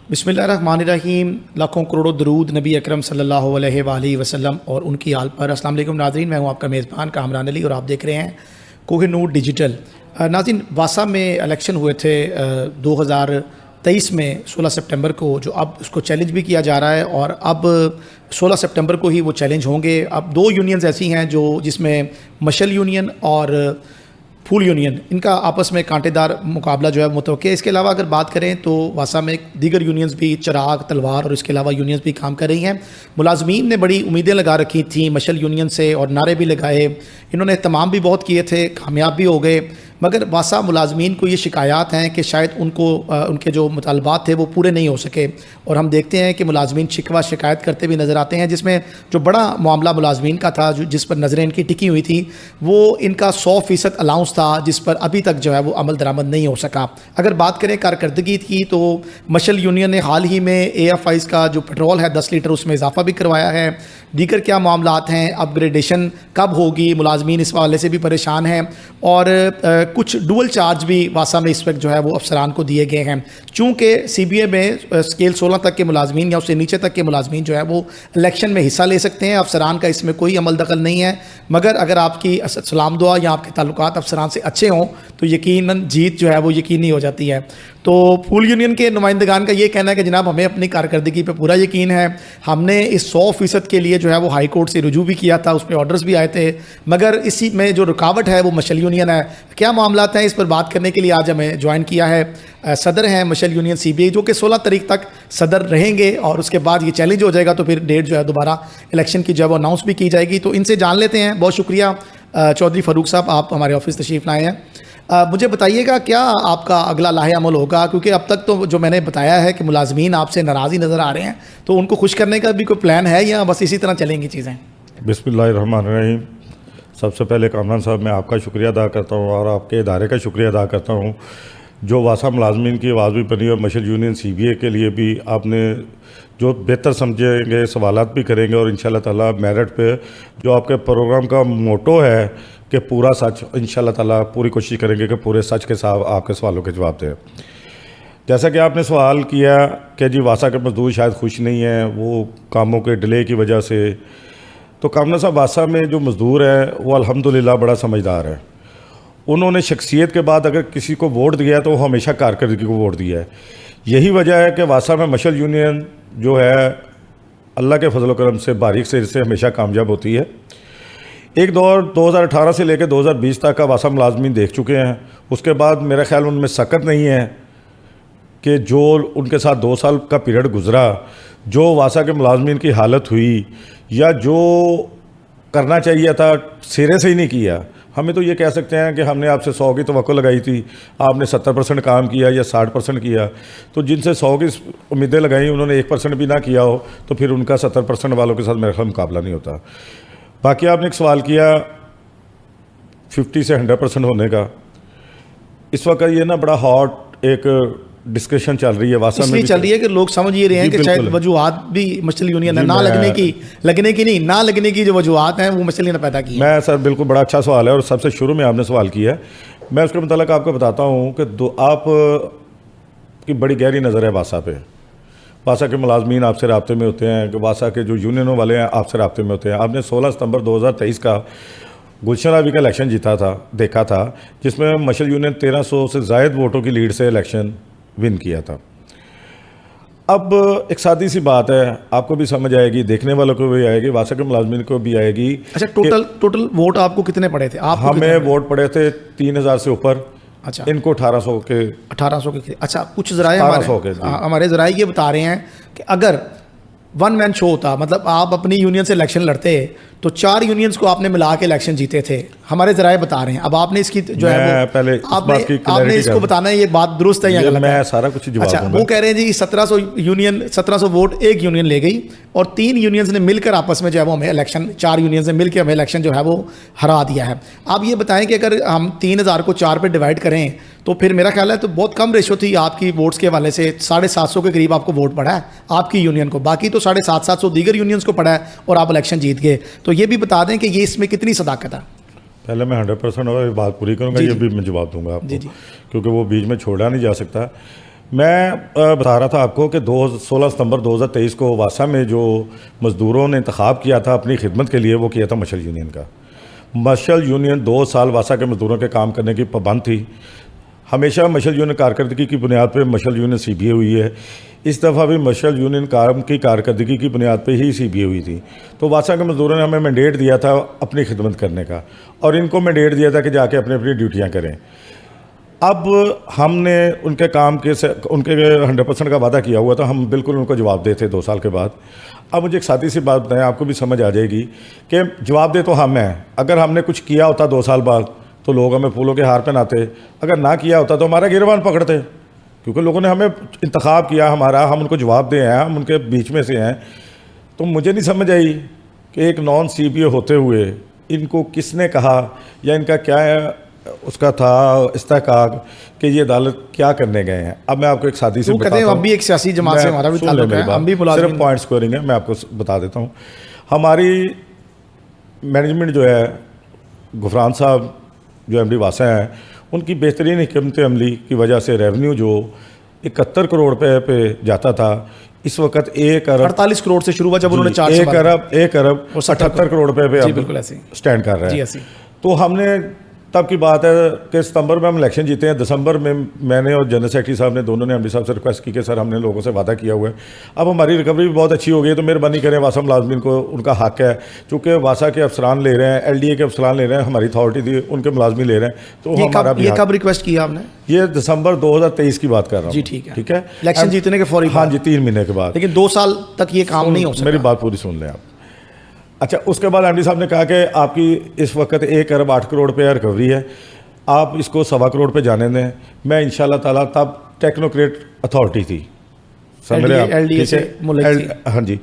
बिस्मिल्लाहिर्रहमानिर्रहीम। लाखों करोड़ों दरूद नबी अकरम सल्लल्लाहु अलैहि वसल्लम और उनकी आल पर। अस्सलाम वालेकुम नाज़रीन, मैं हूं आपका मेज़बान कामरान अली और आप देख रहे हैं कोहिनूर डिजिटल। नाज़रीन, वासा में इलेक्शन हुए थे 2023 में 16 सितंबर को, जो अब उसको चैलेंज भी किया जा रहा है और अब 16 सितंबर को ही वो चैलेंज होंगे। अब दो यूनियंस ऐसी हैं जो जिसमें मशल यूनियन और फूल यूनियन, इनका आपस में कांटेदार मुकाबला जो है मुतवक्किल है। इसके अलावा अगर बात करें तो वासा में दीगर यूनियंस भी, चिराग, तलवार और इसके अलावा यूनियंस भी काम कर रही हैं। मुलाजमीन ने बड़ी उम्मीदें लगा रखी थी मशल यूनियन से और नारे भी लगाए, इन्होंने तमाम भी बहुत किए थे, कामयाब भी हो गए। मगर वासा मुलाजमीन को ये शिकायत हैं कि शायद उनको उनके जो मुतालबात थे वो पूरे नहीं हो सके और हम देखते हैं कि मुलाजमीन शिकवा शिकायत करते भी नज़र आते हैं। जिसमें जो बड़ा मामला मुलाजमीन का था, जिस पर नज़रें इनकी टिकी हुई थी, वो इनका 100% अलाउंस था, जिस पर अभी तक जो है वो अमल दरामद नहीं हो सका। अगर बात करें कारकर्दगी की तो मशल यूनियन ने हाल ही में AFIs का जो पेट्रोल है 10 लीटर, उसमें इजाफा भी करवाया है। दीगर क्या मामलात हैं, अपग्रेडेशन कब होगी, मुलाजमीन इस हवाले से भी परेशान हैं और कुछ डुअल चार्ज भी वासा में इस वक्त जो है वो अफसरान को दिए गए हैं। चूँकि CBA में स्केल 16 तक के मुलाजमीन या उससे नीचे तक के मुलाजमीन जो है वो इलेक्शन में हिस्सा ले सकते हैं, अफसरान का इसमें कोई अमल दखल नहीं है। मगर अगर आपकी सलाम दुआ या आपके ताल्लुकात अफसरान से अच्छे हों तो यकीनन जीत जो है वो यकीनी हो जाती है। तो फूल यूनियन के नुमाइंदगान का ये कहना है कि जनाब हमें अपनी कारकर्दगी पे पूरा यकीन है, हमने इस 100% के लिए जो है वो हाई कोर्ट से रुजू भी किया था, उस पर ऑर्डर्स भी आए थे, मगर इसी में जो रुकावट है वो मशल यूनियन है। क्या मामला हैं, इस पर बात करने के लिए आज हमें ज्वाइन किया है सदर हैं मशल यूनियन CBA, जो कि 16 तारीख तक सदर रहेंगे और उसके बाद ये चैलेंज हो जाएगा तो फिर डेट जो है दोबारा इलेक्शन की जो है वो अनाउंस भी की जाएगी। तो इनसे जान लेते हैं। बहुत शुक्रिया चौधरी फ़ारूक साहब, आप हमारे ऑफिस तशरीफ़ लाए हैं। मुझे बताइएगा क्या आपका अगला लाहे अमल होगा, क्योंकि अब तक तो जो मैंने बताया है कि मुलाजमीन आपसे नाराज़ी नज़र आ रहे हैं, तो उनको खुश करने का भी कोई प्लान है या बस इसी तरह चलेंगी चीज़ें? बिस्मिल्लाहिर्रहमानिर्रहीम। सबसे पहले कामरान साहब, मैं आपका शुक्रिया अदा करता हूँ और आपके इदारे का शुक्रिया अदा करता हूँ जो वासा मुलाजमीन की आवाज़ भी बनी और मशल यूनियन CBA के लिए भी आपने जो बेहतर समझेंगे सवालात भी करेंगे और इंशाल्लाह ताला मेरिट पे जो आपके प्रोग्राम का मोटो है कि पूरा सच, इंशाल्लाह ताला पूरी कोशिश करेंगे कि पूरे सच के साथ आपके सवालों के जवाब दें। जैसा कि आपने सवाल किया कि जी वासा के मजदूर शायद खुश नहीं हैं वो कामों के डिले की वजह से, तो कामना साहब वासा में जो मज़दूर है वो अल्हम्दुलिल्लाह बड़ा समझदार है। उन्होंने शख्सियत के बाद अगर किसी को वोट दिया है तो वो हमेशा कारकर्दगी को वोट दिया है। यही वजह है कि वासा में मशल यूनियन जो है अल्लाह के फजल करम से बारीक से हमेशा कामयाब होती है। एक दौर 2018 से लेकर 2020 तक का वासा मुलाजमीन देख चुके हैं। उसके बाद मेरा ख्याल उनमें सकत नहीं है कि जो उनके साथ 2 साल का पीरियड गुजरा, जो वासा के मुलाजमीन की हालत हुई या जो करना चाहिए था सिरे से ही नहीं किया। हमें तो ये कह सकते हैं कि हमने आपसे 100 की तवक्को लगाई थी, आपने 70% काम किया या 60% किया। तो जिनसे 100 की उम्मीदें लगाई उन्होंने 1% भी ना किया हो तो फिर उनका 70% वालों के साथ मेरा ख्याल मुकाबला नहीं होता। बाकी आपने एक सवाल किया 50 से 100% होने का। इस वक्त ये ना बड़ा हॉट एक डिस्कशन चल रही है वासा में, चल रही है कि लोग समझ ये रहे हैं कि शायद वजूहात भी मशल यूनियन है, ना लगने की जो वजूहात हैं वो मशल यूनियन पैदा की। मैं सर बिल्कुल बड़ा अच्छा सवाल है और सबसे शुरू में आपने सवाल किया है, मैं उसके मुतालिक आपको बताता हूँ कि आप की बड़ी गहरी नज़र है वासा पे। वासा के मुलाजमीन आपसे राब्ते में होते हैं, कि वासा के जो यूनियनों वाले हैं आपसे राब्ते में होते हैं। आपने 16 सितंबर 2023 का गुलशन रावी का इलेक्शन देखा था जिसमें मशल यूनियन 1300 से ज़ायद वोटों की लीड से इलेक्शन विन किया था। अब एक सादी सी बात है, आपको भी समझ आएगी, देखने वालों को भी आएगी, वासा के मुलाजमीन को भी आएगी। अच्छा, टोटल वोट आपको कितने पड़े थे? हमें वोट पड़े थे 3000 से ऊपर। अच्छा, इनको 1800 के। अच्छा, कुछ जराए हमारे जराए ये बता रहे हैं कि अगर वन मैन शो होता, मतलब आप अपनी यूनियन से इलेक्शन लड़ते तो 4 यूनियंस को आपने मिला के इलेक्शन जीते थे, हमारे जराए बता रहे हैं। अब आपने इसकी जो है पहले आपने इसको बताना है ये बात दुरुस्त है या गलत है? मैं सारा कुछ जवाब दूंगा। अच्छा, वो कह रहे हैं जी 1700 वोट एक यूनियन ले गई और 3 यूनियंस ने मिलकर आपस में जो है वो हमें इलेक्शन, 4 यूनियंस ने मिलकर हमें इलेक्शन जो है वो हरा दिया है। आप ये बताएं कि अगर हम 3000 को 4 पे डिवाइड करें तो फिर मेरा ख्याल है तो बहुत कम रेशो थी आपकी वोट्स के हवाले से। 750 के करीब आपको वोट पड़ा है आपकी यूनियन को, बाकी तो 750 दीगर यूनियंस को पड़ा है और आप इलेक्शन जीत गए। तो ये भी बता दें कि ये इसमें कितनी सदाकत है। पहले मैं 100% और बात पूरी करूंगा, ये भी मैं जवाब दूंगा आपको, क्योंकि वो बीच में छोड़ा नहीं जा सकता। मैं बता रहा था आपको कि 16 सितंबर 2023 को वासा में जो मज़दूरों ने इंतखाब किया था अपनी खिदमत के लिए, वो किया था मशल यूनियन का। मशल यूनियन 2 साल वासा के मज़दूरों के काम करने की पाबंद थी। हमेशा मशल यूनियन कारकर्दगी की बुनियाद पर मशल यूनियन CBA हुई है। इस दफ़ा भी मशल यूनियन काम की कारकर्दगी की बुनियाद पर ही CBA हुई थी। तो वासा के मज़दूरों ने हमें मैंडेट दिया था अपनी खिदमत करने का, और इनको मैंडेट दिया था कि जाके अपनी अपनी ड्यूटियाँ करें। अब हमने उनके काम के उनके 100% का वादा किया हुआ था, हम बिल्कुल उनको जवाब देते 2 साल के बाद। अब मुझे एक सादी सी बात बताएं, आपको भी समझ आ जाएगी कि जवाब दे तो हम हैं। अगर हमने कुछ किया होता 2 साल बाद तो लोग हमें फूलों के हार पहनाते, अगर ना किया होता तो हमारा गिरबान पकड़ते, क्योंकि लोगों ने हमें इंतखाब किया हमारा, हम उनको जवाब दे हैं, हम उनके बीच में से हैं। तो मुझे नहीं समझ आई कि एक नॉन CBA होते हुए इनको किसने कहा या इनका क्या उसका था इस्तेहकाक कि ये अदालत क्या करने गए हैं। अब मैं आपको एक सादी से बताता हूँ, अब भी एक सियासी जमात से हमारा भी ताल्लुक है, हम भी सिर्फ पॉइंट स्कोरिंग है, मैं आपको बता देता हूँ। हमारी मैनेजमेंट जो है, गुफरान साहब जो MD वासा हैं, उनकी बेहतरीन हिकमत अमली की वजह से रेवेन्यू जो 71 करोड़ रुपए पे जाता था, इस वक्त 1 अरब 48 करोड़ से शुरू हुआ जब उन्होंने 1 अरब 78 करोड़ रुपए पे बिल्कुल ऐसे स्टैंड कर रहा है। तो हमने तब की बात है कि सितंबर में हम इलेक्शन जीते हैं, दिसंबर में मैंने और जनरल सेक्रेटरी साहब ने दोनों ने MD साहब से रिक्वेस्ट की कि सर हमने लोगों से वादा किया हुआ है, अब हमारी रिकवरी भी बहुत अच्छी हो गई है, तो मेहरबानी करें वासा मुलाजमीन को, उनका हक है, चूँकि वासा के अफसरान ले रहे हैं, LDA के अफसरान ले रहे हैं, हमारी अथॉरिटी थी, उनके मुलाजमी ले रहे हैं, तो हमारा भी। ये कब रिक्वेस्ट किया आपने? ये दिसंबर 2023 की बात कर रहा हूँ। जी ठीक है। इलेक्शन जीतने के फौरी? हाँ जी, 3 महीने के बाद। लेकिन 2 साल तक ये काम नहीं हो सका। मेरी बात पूरी सुन लें आप। अच्छा, उसके बाद MD साहब ने कहा कि आपकी इस वक्त 1 अरब 8 करोड़ रुपये रिकवरी है, आप इसको 1.25 करोड़ पे जाने दें। मैं इंशाल्लाह ताला, तब टेक्नोक्रेट अथॉरिटी थी, समझ रहे आप, LDA से हाँ जी।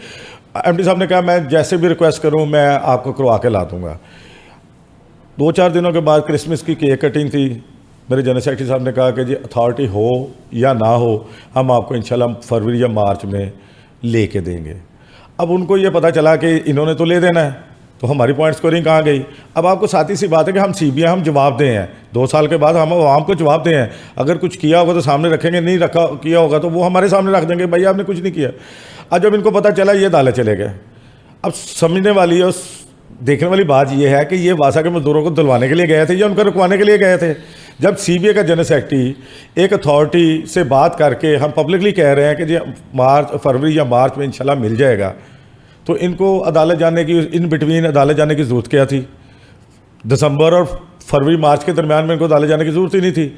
MD साहब ने कहा मैं जैसे भी रिक्वेस्ट करूं मैं आपको करवा के ला दूंगा। 2-4 दिनों के बाद क्रिसमस की केक कटिंग थी। मेरे जनरल सेक्रेटरी साहब ने कहा कि जी अथॉरिटी हो या ना हो, हम आपको इंशाल्लाह फरवरी या मार्च में ले के देंगे। अब उनको ये पता चला कि इन्होंने तो ले देना है, तो हमारी पॉइंट स्कोरिंग कहाँ गई। अब आपको साथ ही सी बात है कि हम CBA हम जवाब दें हैं, 2 साल के बाद हम आवाम को जवाब दें हैं। अगर कुछ किया होगा तो सामने रखेंगे, नहीं रखा किया होगा तो वो हमारे सामने रख देंगे, भैया आपने कुछ नहीं किया। अब जब इनको पता चला, ये दाले चले गए। अब समझने वाली और देखने वाली बात यह है कि ये वासा के मजदूरों को दिलवाने के लिए गए थे या उनको रुकवाने के लिए गए थे। जब CBA का जनरल सेक्रेटरी एक अथॉरिटी से बात करके हम पब्लिकली कह रहे हैं कि जी फरवरी या मार्च में इंशाल्लाह मिल जाएगा, तो इनको अदालत जाने की, इन बिटवीन अदालत जाने की ज़रूरत क्या थी? दिसंबर और फरवरी मार्च के दरमियान में इनको अदालत जाने की ज़रूरत ही नहीं थी।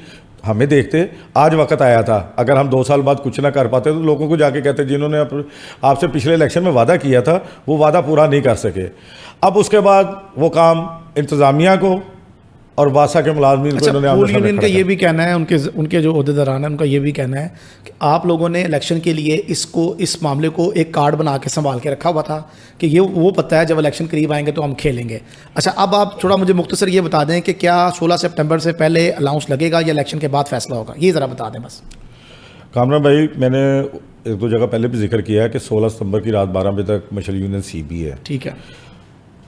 हमें देखते आज वक्त आया था, अगर हम 2 साल बाद कुछ ना कर पाते तो लोगों को जाके कहते जिन्होंने आपसे पिछले इलेक्शन में वादा किया था वो वादा पूरा नहीं कर सके। अब उसके बाद वो काम इंतज़ामिया को और वासा के मुलाजमीन को इन्होंने पूल यूनियन का ये भी कहना है, उनके जो अहदेदारान है उनका ये भी कहना है कि आप लोगों ने इलेक्शन के लिए इस मामले को एक कार्ड बना के संभाल के रखा हुआ था कि ये वो पता है जब इलेक्शन करीब आएंगे तो हम खेलेंगे। अच्छा, अब आप थोड़ा मुझे मुख्तसर ये बता दें कि क्या 16 सितंबर से पहले अलाउंस लगेगा या इलेक्शन के बाद फैसला होगा, ये ज़रा बता दें बस। कामरान भाई, मैंने 1-2 जगह पहले भी जिक्र किया है कि 16 सितंबर की रात 12 बजे तक मशल यूनियन CBA है। ठीक है।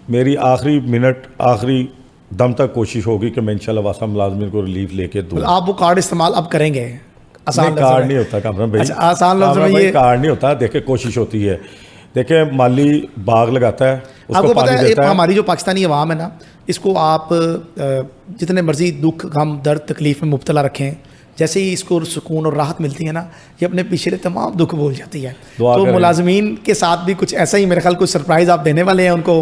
मेरी आखिरी मिनट आखिरी दम तक कोशिश होगी कि मैं इंशाल्लाह वासा मुलाजमीन को रिलीफ लेके दूँ। आप वो कार्ड इस्तेमाल अब करेंगे? आसान कार्ड नहीं होता कामरान भाई। अच्छा, आसान लफ्ज़ में ये कार्ड नहीं होता। देखे कोशिश होती है, देखे माली बाग लगाता है, आपको पता है हमारी जो पाकिस्तानी अवाम है ना, इसको आप जितने मर्जी दुख गम दर्द तकलीफ में मुब्तला रखें, जैसे ही इसको सुकून और राहत मिलती है ना, ये अपने पिछले तमाम दुख भूल जाती है। तो मुलाजमीन के साथ भी कुछ ऐसा ही मेरे ख्याल कुछ सरप्राइज़ आप देने वाले हैं उनको,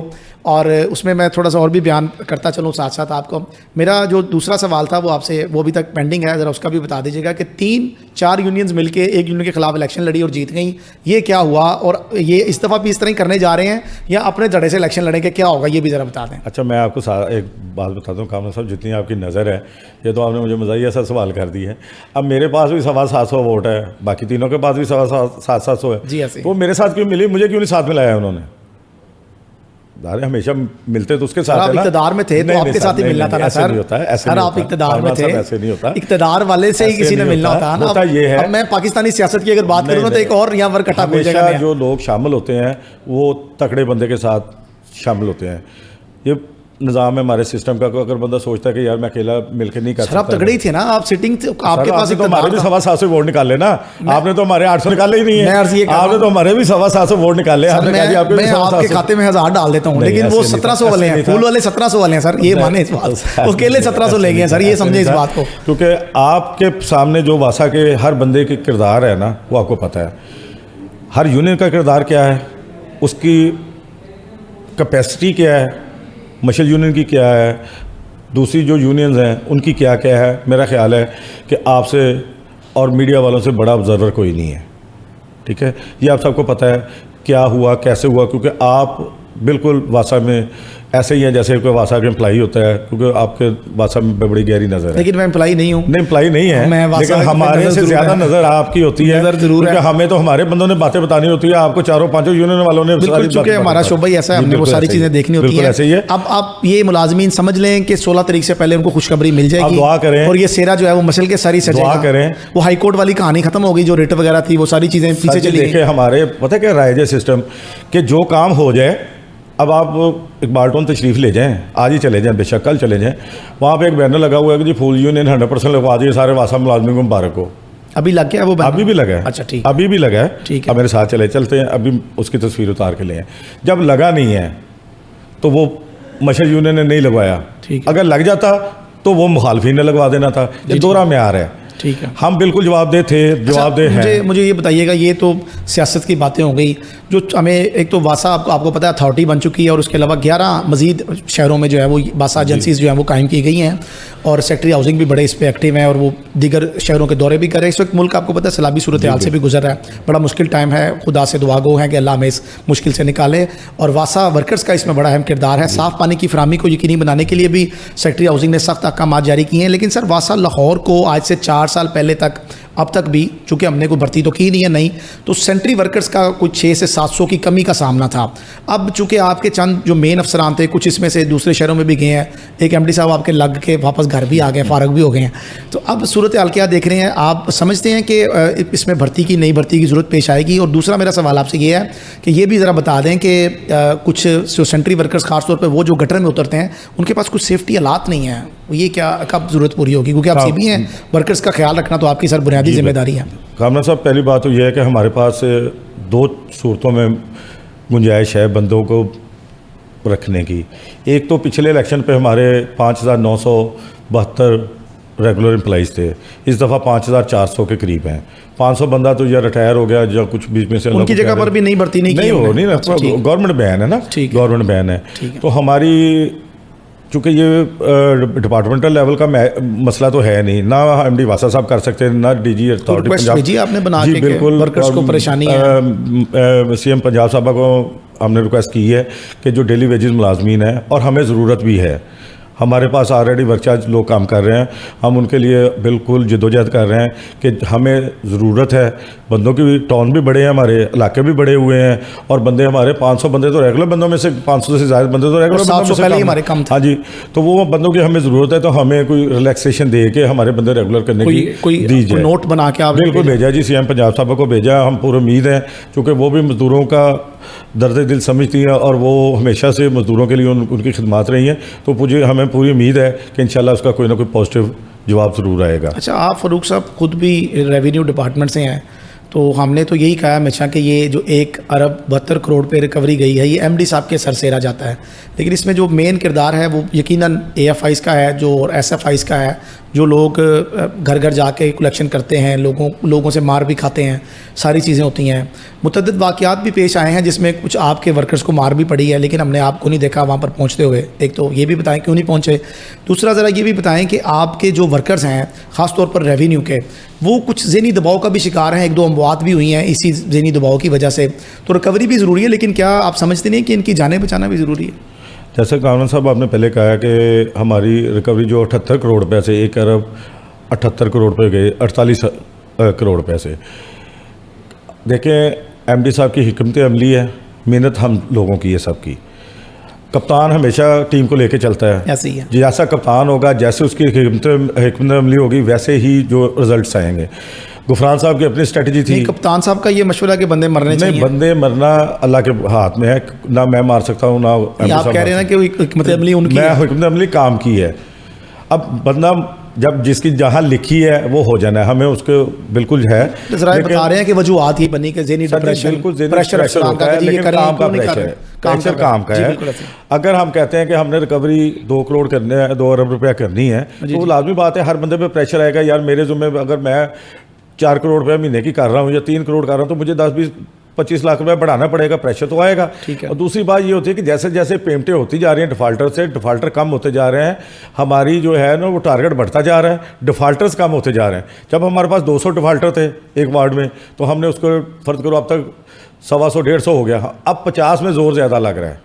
और उसमें मैं थोड़ा सा और भी बयान करता चलूँ साथ साथ आपको। मेरा जो दूसरा सवाल था वो आपसे, वो अभी तक पेंडिंग है, ज़रा उसका भी बता दीजिएगा कि 3-4 यूनियंस मिलके एक यूनियन के खिलाफ इलेक्शन लड़ी और जीत गई, ये क्या हुआ? और ये इस दफ़ा भी इस तरह ही करने जा रहे हैं या अपने जड़े से इलेक्शन लड़ेंगे, क्या होगा ये भी ज़रा बता दें। अच्छा, मैं आपको एक बात बताता हूँ कामरान साहब, जितनी आपकी नज़र है, ये तो आपने मुझे मज़ाहिया सा सवाल कर दी है। अब मेरे पास भी 750 वोट है, बाकी तीनों के पास भी 750 है जी। ऐसे वो मेरे साथ क्यों मिली, मुझे क्यों नहीं साथ मिलाया उन्होंने? हमेशा मिलते तो उसके साथ है ना। इक़्तिदार में थे तो आपके साथ ही मिलना था ना सर। सर आप इक़्तिदार में थे, ऐसे नहीं होता। इक़्तिदार वाले से ही किसी ने मिलना होता ना। होता ये है, अब मैं पाकिस्तानी सियासत की अगर बात करूँ तो एक और यहाँ पर कटा हो जाएगा। जो लोग शामिल होते हैं वो तकड़े बंदे के साथ शामिल होते हैं। ये निज़ाम है हमारे सिस्टम का। अगर बंदा सोचता है कि यार मैं अकेला मिलकर नहीं कर सर आप सकता, तगड़े ही थे ना, आप सिटिंग आपके पास तो हमारे भी 750 वोट निकाले ना, आपने तो हमारे 800 निकाले ही नहीं मैं अर्ज़ ये है, कर रहा आपने तो हमारे भी 750 वोट निकाले। सर, मैं आपके खाते में 1000 डाल देता हूँ, नहीं, लेकिन वो ऐसे नहीं 1700 था, वाले ऐसे हैं, नहीं था। फूल वाले 1700 वाले हैं सर, ये माने इस बात, वो अकेले 1700 ले गए हैं सर, ये समझे इस बात को। क्योंकि आपके सामने जो वासा के हर बंदे के किरदार है ना, वो आपको पता है। हर यूनियन का किरदार क्या है, उसकी कैपेसिटी क्या है, मशल यूनियन की क्या है, दूसरी जो यूनियंस हैं उनकी क्या क्या है। मेरा ख्याल है कि आपसे और मीडिया वालों से बड़ा ऑब्जर्वर कोई नहीं है, ठीक है। ये आप सबको पता है क्या हुआ, कैसे हुआ, क्योंकि आप बिल्कुल वासा में ऐसे ही हैं जैसे कोई वासा का एम्प्लाई होता है, क्योंकि आपके वासा में बड़ी गहरी नज़र है। लेकिन मैं एम्प्लाई नहीं हूँ, नहीं एम्प्लाई नहीं है, मैं वासा लेकिन में हमारे नज़र से ज़रूर ज़्यादा है। नज़र आपकी होती है, नज़र ज़रूर है। क्योंकि हमें तो हमारे बंदों ने बातें बतानी होती है, आपको चारों पांचों यूनियन वालों ने बिल्कुल, चूंकि हमारा शोबा ही ऐसा है, हमने वो सारी चीज़ें देखनी होती हैं। ऐसे ही है। अब आप ये मुलाजमीन समझ लें कि 16 तारीख से पहले उनको खुशखबरी मिल जाएगी, दुआ करें। और ये सेरा जो है वो मसल के सारी सजेगा। दुआ करें। वो हाई कोर्ट वाली कहानी खत्म हो गई, जो रिट वगैरह थी, वो सारी चीज़ें पीछे चली गई। देखिए हमारे पता क्या राय है सिस्टम कि जो काम हो जाए, अब आप इकबाल टाउन तशरीफ़ ले जाएं, आज ही चले जाएं, बेशक कल चले जाएं, वहाँ पे एक बैनर लगा हुआ है कि जी फूल यूनियन 100% लगवा दिए, सारे वासा मुलाजमी को मुबारक हो। अभी लग गया वो बैनर? अभी भी लगा है। अच्छा ठीक, अभी भी लगा है, ठीक है। अब मेरे साथ चलते हैं, अभी उसकी तस्वीर उतार के ले आए। जब लगा नहीं है तो वो मशर यूनियन ने नहीं लगवाया, ठीक है। अगर लग जाता तो वो मुखालफिन ने लगवा देना था। ये दोहरा म्यार है, ठीक है। हम बिल्कुल जवाबदेह थे, जवाबदेह हैं। मुझे ये बताइएगा, ये तो सियासत की बातें हो गई, जो हमें एक तो वासा आपको पता है अथॉरिटी बन चुकी है, और उसके अलावा 11 मजीद शहरों में जो है वो वासा एजेंसीज जो है वो कायम की गई हैं, और सेक्रेटरी हाउसिंग भी बड़े इस पर एक्टिव हैं, और वो दीगर शहरों के दौरे भी कर रहे हैं। इस वक्त मुल्क आपको पता है सैलाबी सूरत हाल से भी गुजर रहा है, बड़ा मुश्किल टाइम है, खुदा से दुआ गो है कि अल्लाह हमें इस मुश्किल से निकाले, और वासा वर्कर्स का इसमें बड़ा अहम किरदार है। साफ़ पानी की फराहमी को यकीनी बनाने के लिए भी सेक्रेटरी हाउसिंग ने सख्त अहकाम जारी किए हैं। लेकिन सर वासा लाहौर को आज से 4 साल पहले तक, अब तक भी, चूँकि हमने कोई भर्ती तो की नहीं है, नहीं तो सेंट्री वर्कर्स का कुछ 600 से 700 की कमी का सामना था। अब चूँकि आपके चंद जो मेन अफसरान थे, कुछ इसमें से दूसरे शहरों में भी गए हैं, एक MD साहब आपके लग के वापस घर भी आ गए, फारग भी हो गए हैं, तो अब सूरत हाल क्या देख रहे हैं आप? समझते हैं कि इसमें भर्ती की, नई भर्ती की ज़रूरत पेश आएगी? और दूसरा मेरा सवाल आपसे ये है कि ये भी ज़रा बता दें कि कुछ जो सेंट्री वर्कर्स ख़ासतौर पर वो जो गटर में उतरते हैं, उनके पास कुछ सेफ्टी हालात नहीं है, ये क्या कब ज़रूरत पूरी होगी? क्योंकि आप CB हैं, वर्कर्स का ख्याल रखना तो आपकी सर बुनियादी जिम्मेदारी है। कामना साहब, पहली बात तो यह है कि हमारे पास 2 सूरतों में गुंजाइश है बंदों को रखने की। एक तो पिछले इलेक्शन पे हमारे 5972 रेगुलर एम्प्लॉइज़ थे, इस दफ़ा 5400 के करीब हैं। 500 बंदा तो या रिटायर हो गया या कुछ बीच में से, उनकी जगह पर भी नई भर्ती नहीं हो नहीं ना, गवर्नमेंट बैन है ना, गवर्नमेंट बैन है। तो हमारी चूँकि ये डिपार्टमेंटल लेवल का मसला तो है नहीं, ना MD वासा साहब कर सकते हैं, ना DG अथॉरिटी पंजाब जी आपने बना के बिल्कुल वर्कर्स को परेशानी है। CM पंजाब साहबा को हमने रिक्वेस्ट की है कि जो डेली वेजेस मुलाजमीन है, और हमें ज़रूरत भी है, हमारे पास ऑलरेडी वर्क चार्ज लोग काम कर रहे हैं, हम उनके लिए बिल्कुल जद्दोजहद कर रहे हैं कि हमें ज़रूरत है बंदों की। टाउन भी बड़े हैं, हमारे इलाके भी बड़े हुए हैं, और बंदे हमारे 500 बंदे तो रेगुलर बंदों में से, 500 से ज़्यादा बंदे तो रेगुलर बंदों में से पहले हमारे कम थे। हाँ जी, तो वो बंदों की हमें ज़रूरत है, तो हमें कोई रिलैक्सेशन दे के हमारे बंदे रेगुलर करने की दी जाए। नोट बना के आप बिल्कुल भेजा जी, CM पंजाब साहब को भेजा। हम पूरी उम्मीद है, चूँकि वो भी मज़दूरों का दर्द दिल समझती हैं, और वो हमेशा से मज़दूरों के लिए उनकी खिदमत रही हैं, तो हमें पूरी उम्मीद है कि इंशाल्लाह उसका कोई ना कोई पॉजिटिव जवाब ज़रूर आएगा। अच्छा, आप फ़रूक साहब खुद भी रेवेन्यू डिपार्टमेंट से हैं, तो हमने तो यही कहा हमेशा कि ये जो 1 अरब 72 करोड़ पे रिकवरी गई है, ये MD साहब के सर सेरा जाता है, लेकिन इसमें जो मेन किरदार है वो यकीनन AFIs का है, जो और SFIs का है, जो लोग घर घर जाके कलेक्शन करते हैं, लोगों से मार भी खाते हैं, सारी चीज़ें होती हैं। मुतअद्दिद वाक़यात भी पेश आए हैं जिसमें कुछ आपके वर्कर्स को मार भी पड़ी है, लेकिन हमने आपको नहीं देखा वहाँ पर पहुँचते हुए। एक तो ये भी बताएं क्यों नहीं पहुँचे, दूसरा ज़रा ये भी बताएं कि आपके जो वर्कर्स हैं ख़ास तौर पर रेवेन्यू के, वो कुछ ज़हनी दबाव का भी शिकार हैं, 1-2 अमवात भी हुई हैं इसी ज़हनी दबाव की वजह से, तो रिकवरी भी ज़रूरी है, लेकिन क्या आप समझते नहीं कि इनकी जानें बचाना भी ज़रूरी है? जैसे कामरान साहब आपने पहले कहा कि हमारी रिकवरी जो 78 करोड़ पैसे, 1 अरब 78 करोड़ पे गए, 48 करोड़ पैसे। देखें, MD साहब की हिकमत अमली है, मेहनत हम लोगों की है सबकी। कप्तान हमेशा टीम को लेके चलता है, ऐसे ही है। जैसा कप्तान होगा, जैसे उसकी हिकमत अमली होगी, वैसे ही जो रिजल्ट्स आएंगे। गुफरान साहब की अपनी स्ट्रेटजी थी। नहीं, कप्तान साहब का ये मशवरा कि बंदे मरने नहीं, चाहिए। बंदे मरना अल्लाह के हाथ में है, ना मैं मार सकता हूँ ना ये आप कह रहे हैं ना कि हिकमत अमली उनकी मैं है। हिकमत अमली काम की है। अब बंदा जब जिसकी जहाँ लिखी है वो हो जाना है, हमें उसको बिल्कुल है। तो ज़रा बता रहे हैं कि वजूहत ये बनी कि ज़हनी डिप्रेशन, बिल्कुल प्रेशर होता है, लेकिन काम का प्रेशर है, प्रेशर काम का है। अगर हम कहते हैं कि हमने रिकवरी 2 करोड़ करने है, 2 अरब रुपया करनी है, तो वो लाजमी बात है हर बंदे पे प्रेशर आएगा। यार मेरे जुम्मे अगर मैं 4 करोड़ रुपया महीने की कर रहा हूँ या 3 करोड़ कर रहा हूँ, तो मुझे 10-20-25 लाख रुपया बढ़ाना पड़ेगा, प्रेशर तो आएगा। और दूसरी बात ये होती है कि जैसे जैसे पेमेंटें होती जा रही हैं डिफ़ाल्टर से, डिफ़ाल्टर कम होते जा रहे हैं, हमारी जो है ना वो टारगेट बढ़ता जा रहा है, डिफ़ाल्टर्स कम होते जा रहे हैं। जब हमारे पास 200 डिफ़ाल्टर थे एक वार्ड में, तो हमने उसको फ़र्ज करो अब तक 125-150 हो गया, अब 50 में ज़ोर ज़्यादा लग रहा है।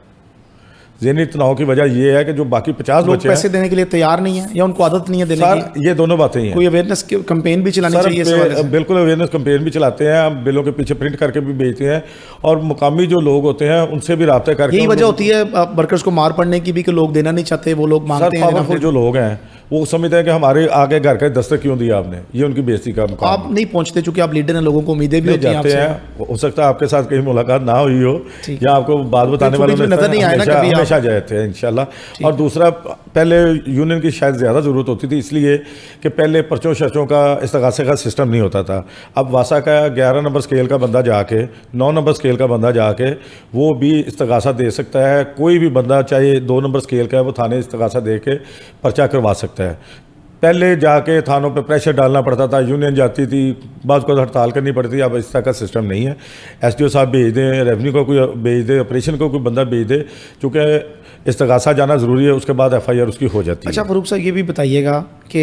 ज़हनी तनाव की वजह यह है कि जो बाकी 50 लोग बच्चे पैसे देने के लिए तैयार नहीं है या उनको आदत नहीं है देने की। सर ये दोनों बातें ही हैं। कोई अवेयरनेस कैंपेन भी चलानी चाहिए इस हवाले से। बिल्कुल अवेयरनेस कैंपेन भी चलाते हैं, हम बिलों के पीछे प्रिंट करके भी भेजते हैं, और मुकामी जो लोग होते हैं उनसे भी राब्ते करके। यही वजह होती है वर्कर्स को मार पड़ने की भी कि लोग देना नहीं चाहते, वो लोग मांगते हैं। पावरफुल जो लोग हैं वो समझते हैं कि हमारे आगे घर का दस्तक क्यों दिया आपने, ये उनकी बेइज्जती का मुकाम। आप नहीं पहुंचते चूंकि आप लीडर हैं, लोगों को उम्मीदें भी होती हैं जाते हैं। हो सकता है आपके साथ कहीं मुलाकात ना हुई हो या आपको बात बताने वाले नजर नहीं आया ना कभी, हमेशा जाते हैं इंशाल्लाह। और दूसरा, पहले यूनियन की शायद ज़्यादा ज़रूरत होती थी, इसलिए कि पहले पर्चों शर्चों का इस्तगासे का सिस्टम नहीं होता था। अब वासा का 11 नंबर स्केल का बंदा जाके 9 नंबर स्केल का बंदा जाके वो भी इस्तगासा दे सकता है। कोई भी बंदा चाहे 2 नंबर स्केल का है, वो थाने इस्तगासा दे के पर्चा करवा सकता है। पहले जाके थानों पे प्रेशर डालना पड़ता था, यूनियन जाती थी, बाद को हड़ताल करनी पड़ती थी। अब इस तरह का सिस्टम नहीं है। एसडीओ साहब भेज दें, रेवेन्यू को कोई भेज दे, ऑपरेशन को कोई बंदा भेज दे, चूँकि इस्तगासा जाना ज़रूरी है, उसके बाद FIR उसकी हो जाती है। अच्छा फ़रूक साहब, ये भी बताइएगा कि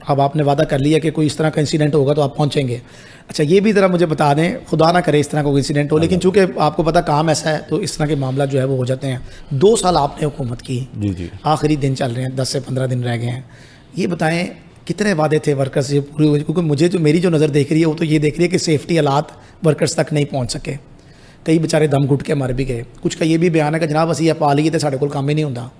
अब आपने वादा कर लिया कि कोई इस तरह का इंसिडेंट होगा तो आप पहुँचेंगे। अच्छा ये भी ज़रा मुझे बता दें, खुदा ना करे इस तरह का कोई इंसिडेंट हो, लेकिन चूँकि आपको पता काम ऐसा है तो इस तरह के मामला जो है वो हो जाते हैं। 2 साल आपने हुकूमत की, जी, आखिरी दिन चल रहे हैं, 10 से 15 दिन रह गए हैं। ये बताएं कितने वादे थे वर्कर्स से पूरे हुए? क्योंकि मुझे जो मेरी जो नज़र देख रही है वो तो ये देख रही है कि सेफ्टी हालात वर्कर्स तक नहीं पहुंच सके। कई बेचारे दम घुट के मर भी गए। कुछ का ये भी बयान है कि जनाब असी पा लीए तो साढ़े कोल काम ही नहीं होता,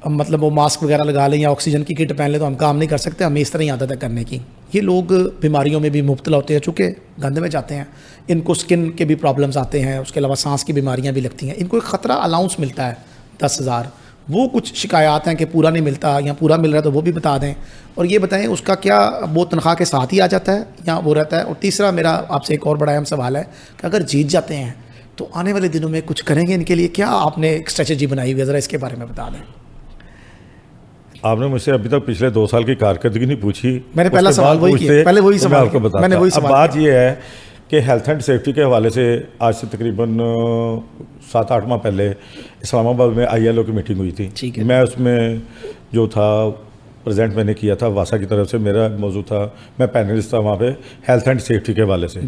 अब मतलब वो मास्क वगैरह लगा लें या ऑक्सीजन की किट पहन लें तो हम काम नहीं कर सकते, हमें इस तरह ही आदत है करने की। ये लोग बीमारियों में भी मुब्तला होते हैं चूँकि गंद में जाते हैं, इनको स्किन के भी प्रॉब्लम्स आते हैं, उसके अलावा सांस की बीमारियाँ भी लगती हैं। इनको एक ख़तरा अलाउंस मिलता है 10,000, वो कुछ शिकायत हैं कि पूरा नहीं मिलता या पूरा मिल रहा है तो वो भी बता दें। और ये बताएं उसका क्या वो तनख्वाह के साथ ही आ जाता है या वो रहता है? और तीसरा मेरा आपसे एक और बड़ा अहम सवाल है कि अगर जीत जाते हैं तो आने वाले दिनों में कुछ करेंगे इनके लिए? क्या आपने एक स्ट्रेटजी बनाई हुई है, ज़रा इसके बारे में बता दें। आपने मुझसे अभी तक पिछले 2 साल की कारकर्दगी नहीं पूछी। मैंने पहला सवाल वही किया, पहले वही सवाल आपको बताता। मैंने वही सवाल। बात ये है कि हेल्थ एंड सेफ्टी के हवाले से आज से तकरीबन 7-8 माह पहले इस्लामाबाद में ILO की मीटिंग हुई थी। मैं उसमें जो था प्रेजेंट मैंने किया था वासा की तरफ से, मेरा मौजू था, मैं पैनलिस्ट था वहाँ पे हेल्थ एंड सेफ्टी के हवाले से।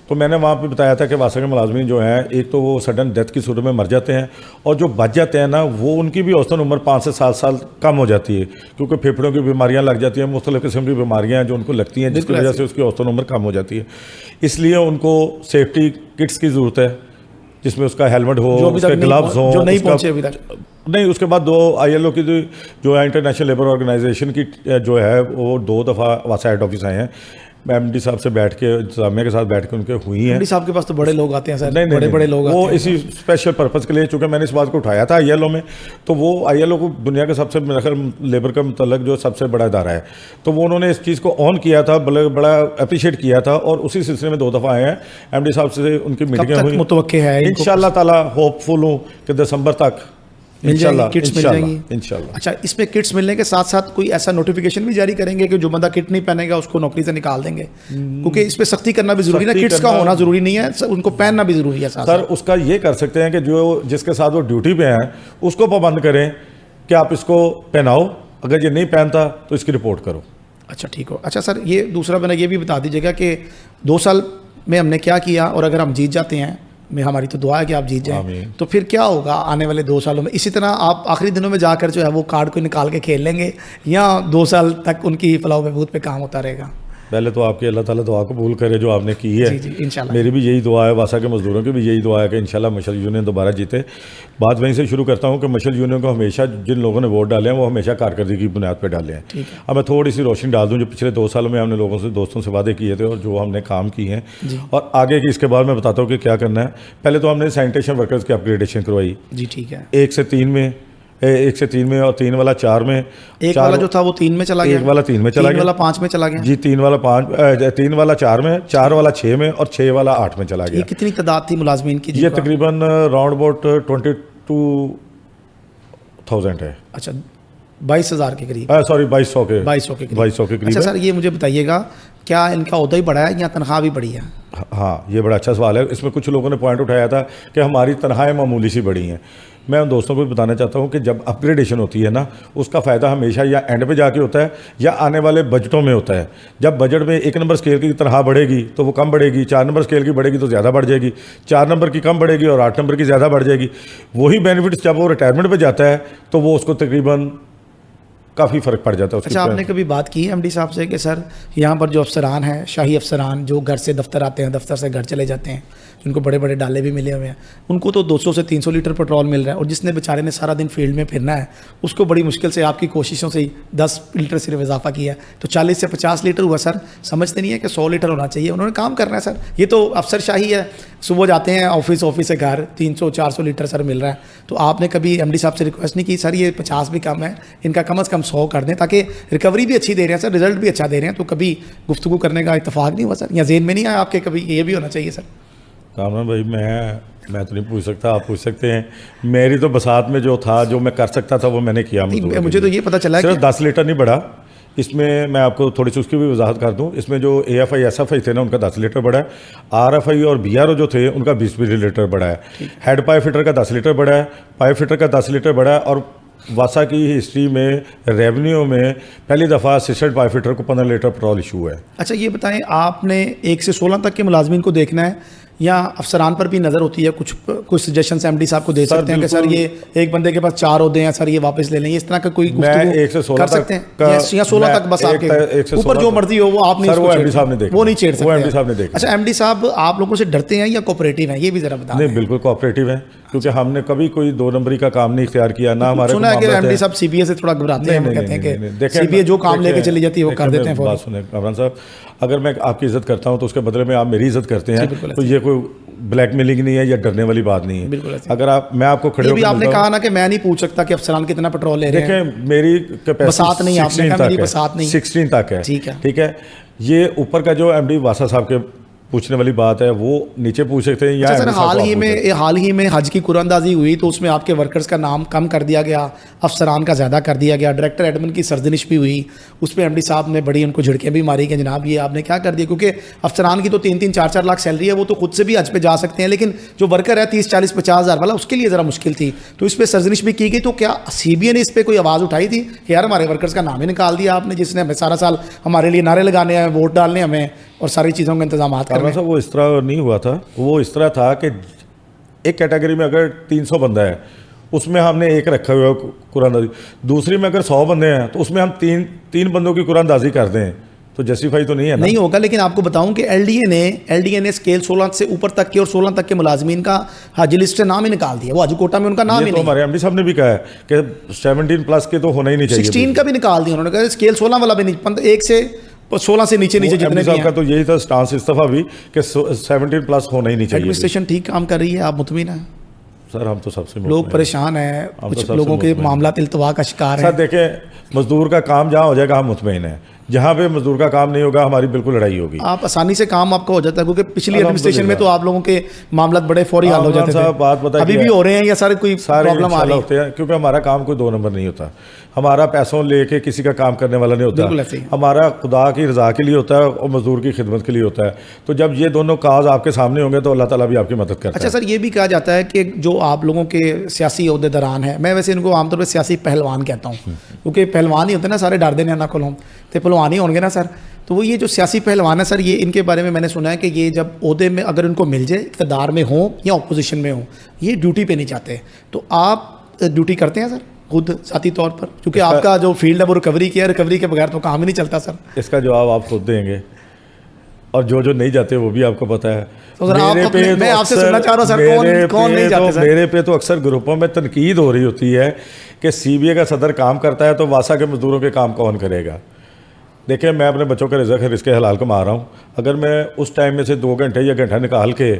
तो मैंने वहाँ पे बताया था कि वासा के मुलाजमीन जो हैं, एक तो वो सडन डेथ की सूरत में मर जाते हैं, और जो बच जाते हैं ना वो उनकी भी औसतन उम्र 5 से 7 साल कम हो जाती है, क्योंकि फेफड़ों की बीमारियाँ लग जाती हैं, मुख्तलिफ़ किस्म की बीमारियाँ हैं जो उनको लगती हैं, जिसकी वजह से उसकी औसतन उम्र कम हो जाती है। इसलिए उनको सेफ्टी किट्स की ज़रूरत है, जिसमें उसका हेलमेट हो, उसके ग्लव्स हो, जो नहीं पहुंचे अभी तक। नहीं, उसके बाद 2 ILO की जो है इंटरनेशनल लेबर ऑर्गेनाइजेशन की जो है वो 2 दफ़ा वासा हेड ऑफिस आए हैं। MD साहब से बैठ के, इंतजामिया के साथ बैठ के उनके हुई हैं। MD साहब के पास तो बड़े लोग आते हैं सर, नहीं, बड़े लोग वो आते हैं। इसी स्पेशल पर्पज़ के लिए, चूँकि मैंने इस बात को उठाया था ILO में, तो वो ILO को दुनिया का सबसे मेरा ख्याल लेबर का मतलब जो सबसे बड़ा इदारा है, तो वो उन्होंने इस चीज़ को ऑन किया था, बड़ा अप्रिशिएट किया था, और उसी सिलसिले में 2 दफ़ा आए हैं। MD साहब से उनकी मीटिंगें हुई। मुतवक्के है इंशाअल्लाह ताला होपफुल हूँ कि दिसंबर तक मिल जाएंगी, किट्स मिल जाएंगी इंशाल्लाह। अच्छा, इसमें किट्स मिलने के साथ साथ कोई ऐसा नोटिफिकेशन भी जारी करेंगे कि जो बंदा किट नहीं पहनेगा उसको नौकरी से निकाल देंगे? क्योंकि इस पे सख्ती करना भी जरूरी है, किट्स का होना जरूरी नहीं है, उनको पहनना भी जरूरी है। सर उसका ये कर सकते हैं कि जो जिसके साथ वो ड्यूटी पे हैं उसको पाबंद करें कि आप इसको पहनाओ, अगर ये नहीं पहनता तो इसकी रिपोर्ट करो। अच्छा ठीक हो। अच्छा सर, ये दूसरा मैंने ये भी बता दीजिएगा कि 2 साल में हमने क्या किया, और अगर हम जीत जाते हैं, मैं हमारी तो दुआ है कि आप जीत जाएं, तो फिर क्या होगा आने वाले 2 सालों में? इसी तरह आप आखिरी दिनों में जाकर जो है वो कार्ड को निकाल के खेल लेंगे या 2 साल तक उनकी फलाह बहबूद पे काम होता रहेगा? पहले तो आपकी अल्लाह ताला दुआ कबूल करे जो आपने की है। जी जी इंशाल्लाह। मेरी भी यही दुआ है, वासा के मजदूरों की भी यही दुआ है कि इंशाल्लाह मशल यूनियन दोबारा जीते। बात वहीं से शुरू करता हूँ कि मशल यूनियन को हमेशा जिन लोगों ने वोट डाले हैं वो हमेशा कारकर्दगी की बुनियाद पर डाले हैं। ठीक है। अब मैं थोड़ी सी रोशनी डाल दूँ जो पिछले 2 सालों में हमने लोगों से दोस्तों से वादे किए थे और जो हमने काम किए हैं और आगे की इसके बाद मैं बताता हूँ कि क्या करना है। पहले तो हमने सैनिटेशन वर्कर्स की अपग्रेडेशन करवाई जी ठीक है। 1 से 3 में और 3 वाला 4 में। एक वाला जो था वो 3 में चला गया, एक वाला 3 में चला गया, 3 वाला 5 में चला गया जी, 3 वाला 5, 3 वाला 4 में, 4 वाला 6 में और 6 वाला 8 में चला ये गया। कितनी तादाद थी मुलाजमीन की? ये तकरीबन राउंड अबाउट 22,000 है। अच्छा 22,000 के करीब, सॉरी 2200 के 2200 के करीब। करीब। अच्छा सर ये मुझे बताइएगा क्या इनका ओहदा ही बढ़ा है या तनख्वाह भी बढ़ी है? हाँ, ये बड़ा अच्छा सवाल है। इसमें कुछ लोगों ने पॉइंट उठाया था कि हमारी तनख्वाहें मामूली सी बढ़ी हैं। मैं उन दोस्तों को भी बताना चाहता हूँ कि जब अपग्रेडेशन होती है ना, उसका फ़ायदा हमेशा या एंड पे जाके होता है या आने वाले बजटों में होता है। जब बजट में 1 नंबर स्केल की तनख्वाह बढ़ेगी तो वो कम बढ़ेगी, 4 नंबर स्केल की बढ़ेगी तो ज़्यादा बढ़ जाएगी, 4 नंबर की कम बढ़ेगी और 8 नंबर की ज़्यादा बढ़ जाएगी। वही बेनिफिट्स जब वो रिटायरमेंट पर जाता है तो वो उसको तकरीबन काफ़ी फ़र्क पड़ जाता है। अच्छा आपने कभी बात की है एमडी साहब से कि सर यहाँ पर जो अफसरान हैं, शाही अफसरान जो घर से दफ्तर आते हैं, दफ्तर से घर चले जाते हैं, जिनको बड़े बड़े डाले भी मिले हुए हैं, उनको तो 200 से 300 लीटर पेट्रोल मिल रहा है और जिसने बेचारे ने सारा दिन फील्ड में फिरना है उसको बड़ी मुश्किल से आपकी कोशिशों से ही 10 लीटर सिर्फ इजाफा किया है तो 40 से 50 लीटर हुआ। सर समझते नहीं है कि 100 लीटर होना चाहिए? उन्होंने काम करना है सर, ये तो अफसर शाही है। सुबह जाते हैं ऑफिस से घर 300-400 लीटर सर मिल रहा है। तो आपने कभी एमडी साहब से रिक्वेस्ट नहीं की सर ये 50 भी कम है, इनका कम से कम 100 कर दें ताकि रिकवरी भी अच्छी दे रहे हैं सर, रिजल्ट भी अच्छा दे रहे हैं? तो कभी गुफ्तगू करने का इत्तेफाक नहीं हुआ सर, या जेहन में नहीं आया आपके कभी ये भी होना चाहिए सर? कामरान भाई मैं तो नहीं पूछ सकता, आप पूछ सकते हैं। मेरी तो बसात में जो था, जो मैं कर सकता था वो मैंने किया। मुझे तो ये पता चला सिर्फ 10 लीटर नहीं बढ़ा। इसमें मैं आपको थोड़ी सी उसकी भी वजाहत कर दूं। इसमें जो AFI SFI थे ना उनका 10 लीटर बढ़ा है, RFI और BRO जो थे उनका 20 लीटर बढ़ा है, हेड पाइप फिटर का 10 लीटर बढ़ा है, पाइप फिटर का 10 लीटर बढ़ा है और वासा की हिस्ट्री में रेवेन्यू में पहली दफ़ा असिस्टेंट पाइप फिटर को 15 लीटर पेट्रोल इशू है। अच्छा ये बताएं आपने 1 से 16 तक के मुलाजमीन को देखना है या अफसरान पर भी नज़र होती है? कुछ सजेशन एमडी साहब को दे सकते हैं कि सर ये एक बंदे के पास 4 होते हैं सर ये वापस ले लें, इस तरह का कोई मैं 1 से 16 कर सकते हैं या 16 तक बस आपके ऊपर जो मर्जी हो वो आप नहीं, वो एमडी साहब ने देखा, वो नहीं छेड़ सकते, एमडी साहब ने देखा। अच्छा एमडी साहब आप लोगों से डरते हैं या कोऑपरेटिव हैं, ये भी जरा बताएं। नहीं बिल्कुल कोऑपरेटिव है क्योंकि हमने कभी कोई 2 नंबरी का काम नहीं इख्तियार किया ना। हमारे सुना है कि एमडी साहब CBA से थोड़ा घबराते हैं, कहते हैं कि CBA जो काम लेके चली जाती है वो कर देते हैं। बात सुने कामरान साहब, अगर मैं आपकी इज्जत करता हूं तो उसके बदले में आप मेरी इज्जत करते हैं, तो ये कोई ब्लैकमेलिंग नहीं है या डरने वाली बात नहीं है। बिल्कुल अगर मैं आपको खड़े होकर आपने कहा ना कि मैं नहीं पूछ सकता कि अफसरान कितना पेट्रोल ले रहे हैं। देखें मेरी बसात नहीं, आपने कहा मेरी बसात नहीं, 16 तक है। ठीक है। ये ऊपर का जो एमडी वासा साहब के पूछने वाली बात है वो नीचे पूछ सकते हैं या सर हाल ही में हज की कुरानंदाजी हुई तो उसमें आपके वर्कर्स का नाम कम कर दिया गया, अफसरान का ज़्यादा कर दिया गया, डायरेक्टर एडमिन की सरजनिश भी हुई, उस पर एमडी साहब ने बड़ी उनको झिड़कें भी मारी कि जनाब ये आपने क्या कर दिया, क्योंकि अफसरान की तो 3-3, 4-4 लाख सैलरी है, वो तो खुद से भी हज पे जा सकते हैं, लेकिन जो वर्कर है 30, 40, 50 हज़ार वाला उसके लिए ज़रा मुश्किल थी, तो इस पर सरजनिश भी की गई। तो क्या CBA ने इस पर कोई आवाज़ उठाई थी कि यार हमारे वर्कर्स का नाम ही निकाल दिया आपने, जिसने हमें सारा साल हमारे लिए नारे लगाने हैं, वोट डालने हमें और सारी चीज़ों का इंतजाम करना? वो इस तरह नहीं हुआ था, वो इस तरह था कि एक कैटेगरी में अगर 300 बंदा है उसमें हमने एक रखा हुआ कुरानदाजी, दूसरी में अगर 100 बंदे हैं तो उसमें हम तीन बंदों की कुरानदाजी कर दें तो जस्टिफाई तो नहीं है ना? नहीं होगा। लेकिन आपको बताऊं कि LDA ने स्केल 16 से ऊपर तक के और 16 तक के मुलाजमीन का हज लिस्ट से नाम ही निकाल दिया, वो हज कोटा में उनका नाम ही नहीं। हमारे एमडी साहब ने भी कहा है कि 17 प्लस के तो होना ही नहीं चाहिए, 16 का भी निकाल दिया उन्होंने, कहा स्केल 16 वाला भी नहीं, 1 से 16 से नीचे जितने भी हैं। का तो यही था स्टांस इस्तीफा भी कि 17 प्लस होना ही नहीं चाहिए। एडमिनिस्ट्रेशन ठीक काम कर रही है, आप मुतमिन हैं? सर हम तो सबसे लोग परेशान हैं, कुछ लोगों के मामला इल्तवा का शिकार है। सर देखें मजदूर का काम जहाँ हो जाएगा हम मुतमईन हैं, जहाँ पे मजदूर का काम नहीं होगा हमारी बिल्कुल लड़ाई होगी। आप आसानी से काम आपका हो जाता है क्योंकि पिछली एडमिनिस्ट्रेशन में तो आप लोगों के मामला बड़े फौरी हल हो जाते थे, बात बताइए अभी भी हो रहे हैं या सारे कोई प्रॉब्लम आ रही होते हैं? क्योंकि हमारा काम कोई 2 नंबर नहीं होता, हमारा पैसों लेके किसी का काम करने वाला नहीं होता, हमारा खुदा की रजा के लिए होता है और मजदूर की खिदमत के लिए होता है। तो जब ये दोनों काज आपके सामने होंगे तो अल्लाह ताला भी आपकी मदद करता है। अच्छा सर ये भी कहा जाता है कि जो आप लोगों के सियासी ओहदेदारान हैं, मैं वैसे इनको आमतौर पर सियासी पहलवान कहता हूँ क्योंकि पहलवान ही होते हैं ना, सारे डर देने ना को तो पहलवान ही होंगे ना सर। तो वो ये जो सियासी पहलवान है सर, ये इनके बारे में मैंने सुना है कि ये जब ओहदे में अगर इनको मिल जाए, इक़्तिदार में हो या अपोजिशन में हो, ये ड्यूटी पे नहीं जाते। तो आप ड्यूटी करते हैं सर खुद ज़ाती तौर पर, क्योंकि आपका जो फील्ड है वो रिकवरी की है, रिकवरी के बगैर तो काम ही नहीं चलता सर। इसका जवाब आप खुद देंगे। और जो नहीं जाते वो भी आपको पता है। तो सर आप मैं आपसे सुनना चाह रहा हूँ सर, कौन नहीं जाते सर? मेरे पे तो अक्सर ग्रुपों में तनकीद हो रही होती है कि सीबीए का सदर काम करता है तो वासा के मजदूरों के काम कौन करेगा। देखिए, मैं अपने बच्चों का रिज़्क़ हलाल कमा रहा हूँ। अगर मैं उस टाइम में से 2 घंटे या घंटा निकाल के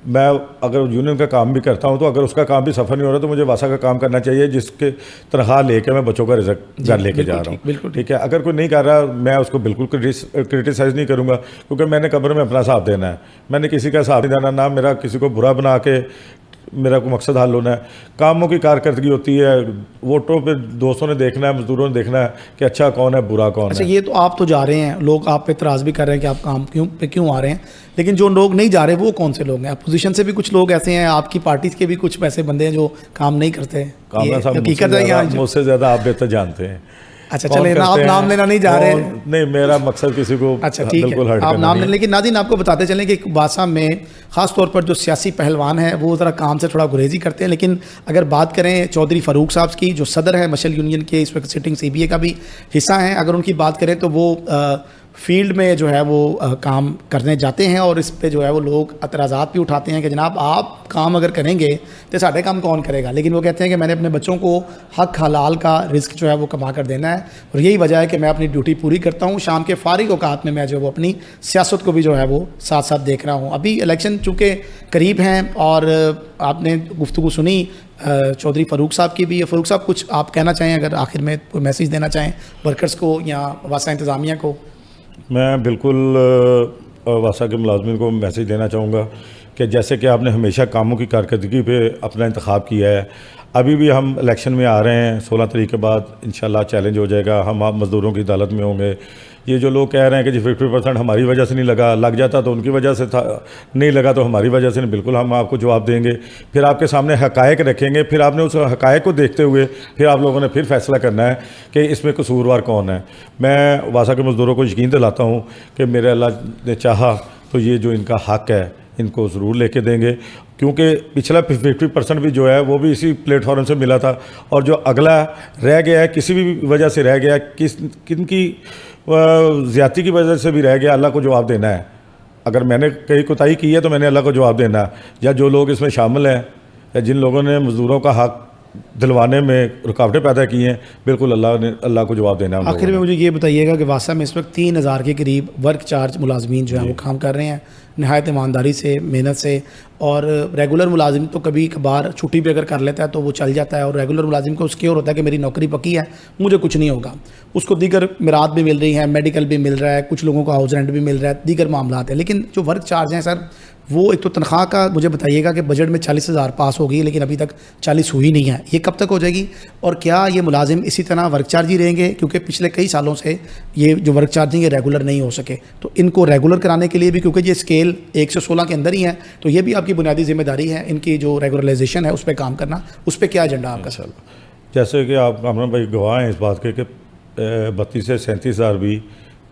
मैं अगर यूनियन का काम भी करता हूँ, तो अगर उसका काम भी सफ़र नहीं हो रहा तो मुझे वासा का काम करना चाहिए, जिसके तनख्वाह लेके मैं बच्चों का रिज़्क़ घर लेके जा रहा हूँ। बिल्कुल ठीक है, अगर कोई नहीं कर रहा मैं उसको बिल्कुल क्रिटिसाइज़ नहीं करूँगा, क्योंकि मैंने कब्र में अपना हिसाब देना है। मैंने किसी का हिसाब नहीं देना, ना मेरा किसी को बुरा बना के मेरा कोई मकसद हल होना है। कामों की कारकर्दगी होती है, वोटों पे दोस्तों ने देखना है, मजदूरों ने देखना है कि अच्छा कौन है बुरा कौन अच्छा, है। ये तो आप तो जा रहे हैं, लोग आप पे इतराज़ भी कर रहे हैं कि आप काम क्यों आ रहे हैं, लेकिन जो लोग नहीं जा रहे वो कौन से लोग हैं? अपोजिशन से भी कुछ लोग ऐसे हैं, आपकी पार्टी के भी कुछ ऐसे बंदे हैं जो काम नहीं करते। कामरान साहब हकीकत है यहाँ मुझसे ज़्यादा आप बेहतर जानते हैं। अच्छा चले ना, आप नाम लेना नहीं जा रहे हैं। नहीं, मेरा मकसद किसी को अच्छा ठीक बिल्कुल है, हर्ट आप करना नाम नहीं। लें, लेकिन नाज़रीन आपको बताते चलें कि वासा में ख़ास तौर पर जो सियासी पहलवान है वो ज़रा काम से थोड़ा गुरेजी करते हैं। लेकिन अगर बात करें चौधरी फ़ारूक साहब की, जो सदर है मशल यूनियन के, इस वक्त सिटिंग CBA का भी हिस्सा हैं, अगर उनकी बात करें तो वो फील्ड में जो है वो काम करने जाते हैं और इस पे जो है वो लोग एतराज़ात भी उठाते हैं कि जनाब आप काम अगर करेंगे तो साढ़े काम कौन करेगा। लेकिन वो कहते हैं कि मैंने अपने बच्चों को हक हलाल का रिस्क जो है वो कमा कर देना है, और यही वजह है कि मैं अपनी ड्यूटी पूरी करता हूँ। शाम के फारिग औकात में मैं जो वो अपनी सियासत को भी जो है वो साथ साथ देख रहा हूँ। अभी इलेक्शन चूँकि करीब हैं और आपने गुफ्तगू सुनी चौधरी फ़ारूक साहब की भी। फ़ारूक साहब कुछ आप कहना चाहें, अगर आखिर में कोई मैसेज देना चाहें वर्कर्स को या वासा इंतज़ामिया को? मैं बिल्कुल वासा के मुलाजमिन को मैसेज देना चाहूँगा कि जैसे कि आपने हमेशा कामों की कारकर्दगी पे अपना इंतखाब किया है, अभी भी हम इलेक्शन में आ रहे हैं। 16 तारीख के बाद इंशाल्लाह चैलेंज हो जाएगा, हम आप मज़दूरों की अदालत में होंगे। ये जो लोग कह रहे हैं कि जी 50% हमारी वजह से नहीं लगा, लग जाता तो उनकी वजह से था, नहीं लगा तो हमारी वजह से नहीं, बिल्कुल हम आपको जवाब देंगे। फिर आपके सामने हकायक रखेंगे, फिर आपने उस हकायक को देखते हुए फिर आप लोगों ने फिर फैसला करना है कि इसमें कसूरवार कौन है। मैं वासा के मज़दूरों को यकीन दिलाता हूँ कि मेरे अल्लाह ने चाहा तो ये जो इनका हक़ है इनको ज़रूर लेके देंगे, क्योंकि पिछला 50% भी जो है वो भी इसी प्लेटफॉर्म से मिला था, और जो अगला रह गया है किसी भी वजह से रह गया, किनकी ज़्यादती की वजह से भी रह गया, अल्लाह को जवाब देना है। अगर मैंने कहीं कोताही की है तो मैंने अल्लाह को जवाब देना है, या जो लोग इसमें शामिल हैं या जिन लोगों ने मज़दूरों का हक़ दिलवाने में रुकावटें पैदा की हैं, बिल्कुल अल्लाह को जवाब देना है। आखिर में मुझे ये बताइएगा कि वासा में इस वक्त 3000 के करीब वर्क चार्ज मुलाजमीन जो है वो काम कर रहे हैं नहायत ईमानदारी से, मेहनत से, और रेगुलर मुलाजिम तो कभी कभार छुट्टी भी अगर कर लेता है तो वो चल जाता है, और रेगुलर मुलाजिम को उसके और होता है कि मेरी नौकरी पक्की है, मुझे कुछ नहीं होगा। उसको दीगर मिरात भी मिल रही हैं, मेडिकल भी मिल रहा है, कुछ लोगों को हाउस रेंट भी मिल रहा है, दीगर मामलात हैं। लेकिन जो वर्क चार्ज हैं सर, वो एक तो तनख्वाह का मुझे बताइएगा कि बजट में 40,000 पास हो गई, लेकिन अभी तक 40 हुई नहीं है, ये कब तक हो जाएगी? और क्या ये मुलाजिम इसी तरह वर्क चार्ज ही रहेंगे? क्योंकि पिछले कई सालों से ये जो वर्क चार्जिंग है रेगुलर नहीं हो सके, तो इनको रेगुलर कराने के लिए भी, क्योंकि ये स्केल 116 के अंदर ही है, तो ये भी आपकी बुनियादी जिम्मेदारी है इनकी जो रेगुलराइजेशन है उस पर काम करना। उस पर क्या एजेंडा आपका सर? जैसे कि आप कामरान भाई गवाह हैं इस बात के कि 32 से 37,000 भी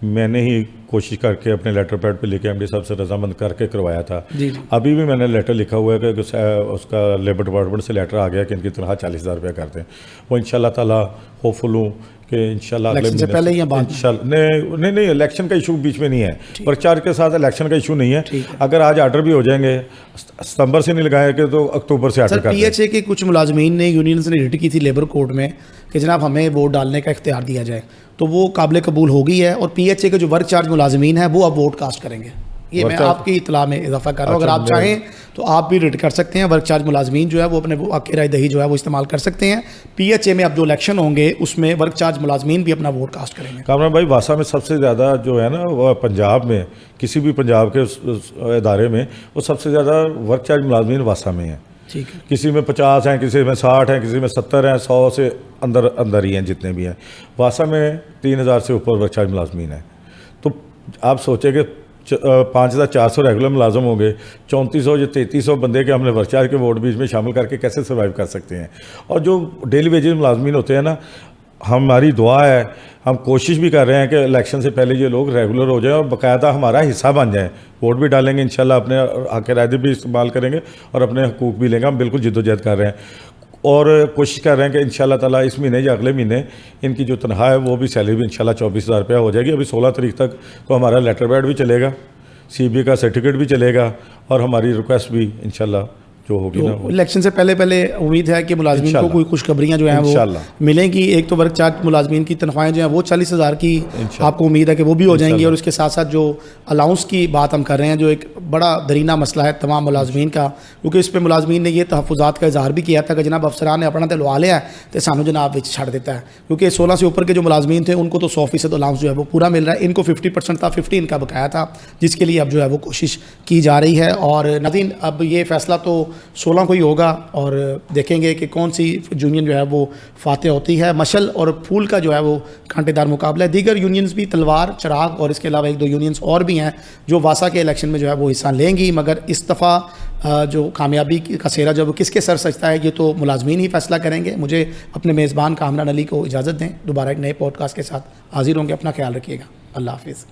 मैंने ही कोशिश करके अपने लेटर पैड पे लिखे MD साहब से रजामंद करके करवाया था। जी। अभी भी मैंने लेटर लिखा हुआ है कि उसका लेबर डिपार्टमेंट से लेटर आ गया कि इनकी तनख्वाह 40,000 रुपया करते हैं। वो इंशाल्लाह ताला होपफुल हूँ कि इंशाल्लाह अगले इलेक्शन से पहले या बाद में? नहीं, इलेक्शन का इशू बीच में नहीं है, वर्क चार्ज के साथ इलेक्शन का इशू नहीं है। ठीक है। अगर आज आर्डर भी हो जाएंगे, सितंबर से नहीं लगाएंगे तो अक्टूबर से आर्डर सर PHA के कुछ मुलाजमीन ने यूनियन से रिट की थी लेबर कोर्ट में कि जनाब हमें वोट डालने का इख्तियार दिया जाए, तो वो काबिल कबूल हो गई है, और PHA के जो वर्क चार्ज मुलाजमीन हैं वो अब वोट कास्ट करेंगे। ये मैं आपकी इतला में इजाफा कर रहा हूँ। अगर आप चाहें तो आप भी रिट कर सकते हैं, वर्क चार्ज मुलाजमीन जो है वो अपने वो राय दही जो है वो इस्तेमाल कर सकते हैं। PHA में अब जो इलेक्शन होंगे उसमें वर्क चार्ज मुलाजमीन भी अपना वोट कास्ट करेंगे। कामरान भाई, वासा में सबसे ज़्यादा जो है ना वो पंजाब में, किसी भी पंजाब के उस इदारे में वो सबसे ज़्यादा वर्क चार्ज मुलाजमीन वासा में है। ठीक है। किसी में 50 हैं, किसी में 60 हैं, किसी में 70 हैं, 100 से अंदर ही हैं जितने भी हैं। वासा में 3,000 से ऊपर वर्क चार्ज मुलाजमीन है। तो आप सोचें कि 5,400 रेगुलर मुलाजम होंगे, 3400 या 3300 बंदे के हमने वर्क चार्ज के वोट बीच में शामिल करके कैसे सर्वाइव कर सकते हैं? और जो डेली वेजेस मुलाजमीन होते हैं ना, हमारी दुआ है, हम कोशिश भी कर रहे हैं कि इलेक्शन से पहले ये लोग रेगुलर हो जाएं और बाकायदा हमारा हिस्सा बन जाएं। वोट भी डालेंगे इंशाल्लाह, अपने हक़ राय भी इस्तेमाल करेंगे और अपने हकूक़ भी लेंगे। हम बिल्कुल जिद्दोजहद कर रहे हैं और कोशिश कर रहे हैं कि इंशाल्लाह ताला इस महीने या अगले महीने इनकी जो तनख्वाह है वो भी सैलरी भी इंशाल्लाह 24,000 रुपया हो जाएगी। अभी 16 तारीख तक तो हमारा लेटर पैड भी चलेगा, CBA का सर्टिफिकेट भी चलेगा और हमारी रिक्वेस्ट भी इंशाल्लाह जो होगी ना तो इलेक्शन से पहले पहले उम्मीद है कि मुलाजमीन को इंशाल्लाह। कोई खुशखबरियां जो हैं वो इंशाल्लाह। मिलेंगी। एक तो वर्क चार्ज मुलाजमीन की तनख्वाहें जो हैं वो 40,000 की आपको उम्मीद है कि वो भी हो जाएंगी, और उसके साथ साथ जो अलाउंस की बात हम कर रहे हैं जो एक बड़ा दरीना मसला है तमाम मुलाजमीन का, क्योंकि इस पर मुलाजमीन ने ये तहफ़्फ़ुज़ात का इजहार भी किया था कि जनाब अफसरान ने अपना तो लवा लिया है तो सानू जनाब विच छड़ देता है, क्योंकि 16 से ऊपर के जो मुलाजमीन थे उनको तो 100% अलाउंस जो है वो पूरा मिल रहा है, इनको 50% था, 50 इनका बकाया था, जिसके लिए अब जो है वो कोशिश की जा रही है। और नाज़रीन अब ये फ़ैसला तो 16 को ही होगा और देखेंगे कि कौन सी यूनियन जो है वो फातह होती है। मशल और फूल का जो है वो कांटेदार मुकाबला है। दीगर यूनियंस भी तलवार, चिराग और इसके अलावा 1-2 यूनियंस और भी हैं जो वासा के इलेक्शन में जो है वो हिस्सा लेंगी, मगर इस दफ़ा जो कामयाबी का सेहरा जब किसके सर सजता है ये तो मुलाजमीन ही फैसला करेंगे। मुझे अपने मेज़बान कामरान अली को इजाज़त दें, दोबारा एक नए पॉडकास्ट के साथ हाजिर होंगे। अपना ख्याल रखिएगा। अल्लाह हाफिज़।